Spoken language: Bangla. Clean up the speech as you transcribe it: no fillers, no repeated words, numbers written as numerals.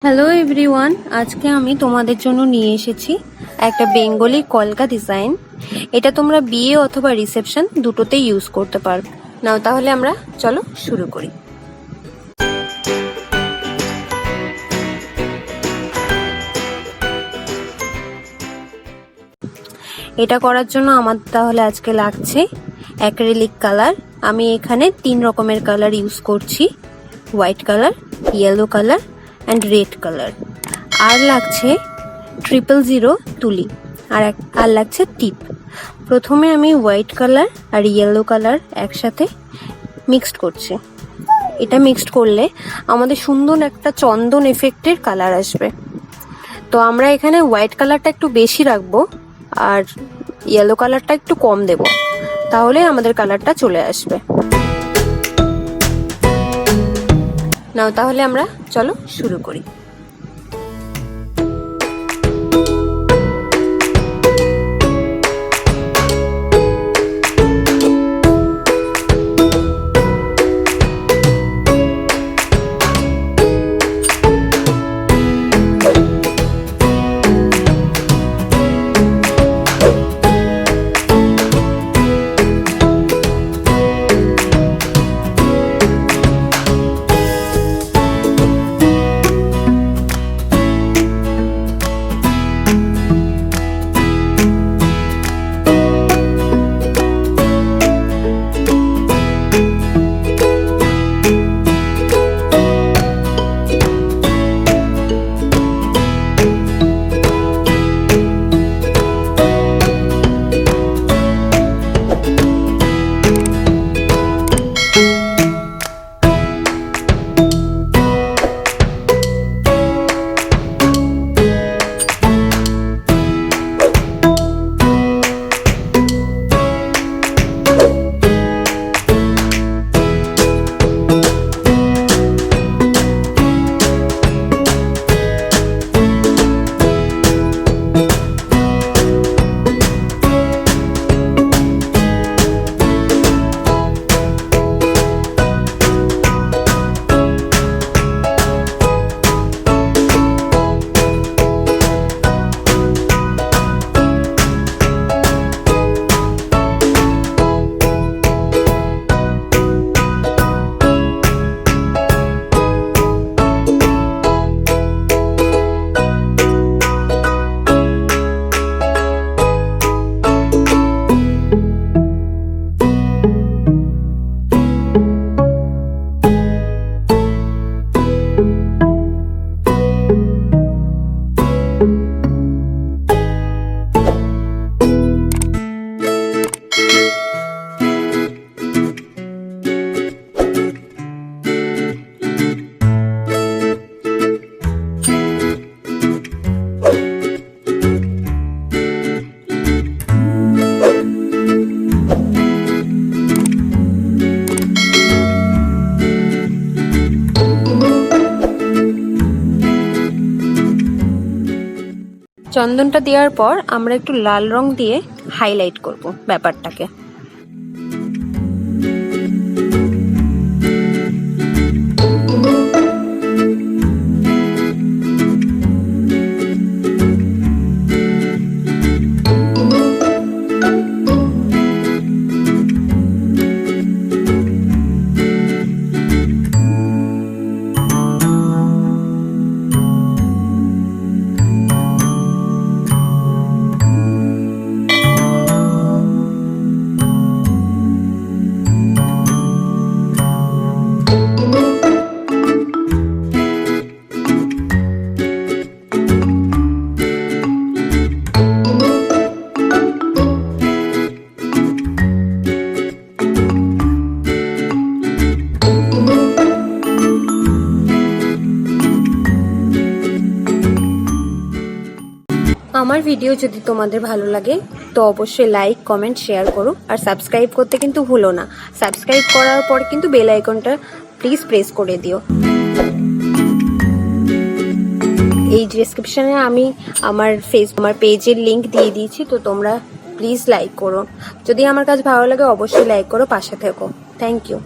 হ্যালো এভরিওয়ান, আজকে আমি তোমাদের জন্য নিয়ে এসেছি একটা বেঙ্গলি কলকা ডিজাইন। এটা তোমরা বিয়ে অথবা রিসেপশন দুটোতেই ইউজ করতে পারবে। নাও তাহলে আমরা চলো শুরু করি। এটা করার জন্য আমার তাহলে আজকে লাগছে অ্যাক্রিলিক কালার। আমি এখানে 3 রকমের কালার ইউজ করছি, white colour, yellow colour and red colour. আর লাগছে 000 তুলি আর লাগছে টিপ। প্রথমে আমি হোয়াইট কালার আর ইয়েলো কালার একসাথে মিক্সড করছি। এটা মিক্সড করলে আমাদের সুন্দর একটা চন্দন এফেক্টের কালার আসবে। তো আমরা এখানে হোয়াইট কালারটা একটু বেশি রাখবো আর ইয়েলো কালারটা একটু কম দেব, তাহলে আমাদের কালারটা চলে আসবে। নাও তাহলে আমরা চলো শুরু করি। চন্দনটা দেওয়ার পর আমরা একটু লাল রং দিয়ে হাইলাইট করব ব্যাপারটাকে। আমার ভিডিও যদি তোমাদের ভালো লাগে তো অবশ্যই লাইক, কমেন্ট, শেয়ার করো আর সাবস্ক্রাইব করতে কিন্তু ভুলো না। সাবস্ক্রাইব করার পর কিন্তু বেল আইকনটা প্লিজ প্রেস করে দিও। এই ডেসক্রিপশনে আমি আমার পেজের লিংক দিয়ে দিয়েছি, তো তোমরা প্লিজ লাইক করো। যদি আমার কাজ ভালো লাগে অবশ্যই লাইক করো, পাশে থেকো। Thank you.